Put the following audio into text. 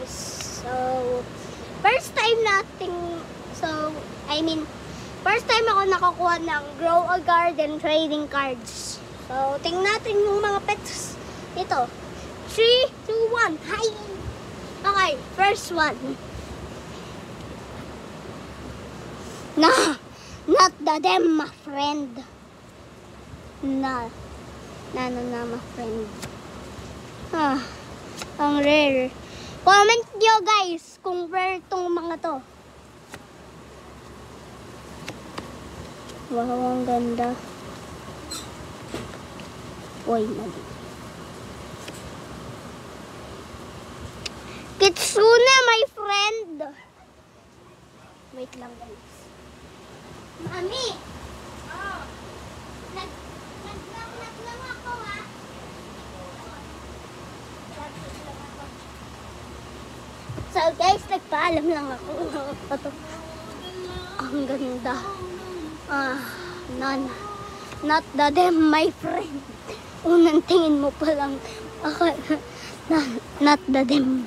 guys. So, first time ako nakakuha ng Grow a Garden trading cards. So, tingnan natin yung mga pets. Ito. 3, 2, 1. Hi! Okay, first one. Not the them, my friend. Na, my friend. Ang rare. Comment nyo guys kung rare tong mga to. Wow, ang ganda. Uy, mali. Kitsune, my friend. Wait lang guys. Mami! Nag-vlog lang ako ha. So guys, nagpaalam lang ako. Ang ganda. Not the them, my friend. Unang tingin mo pa lang. Not the them.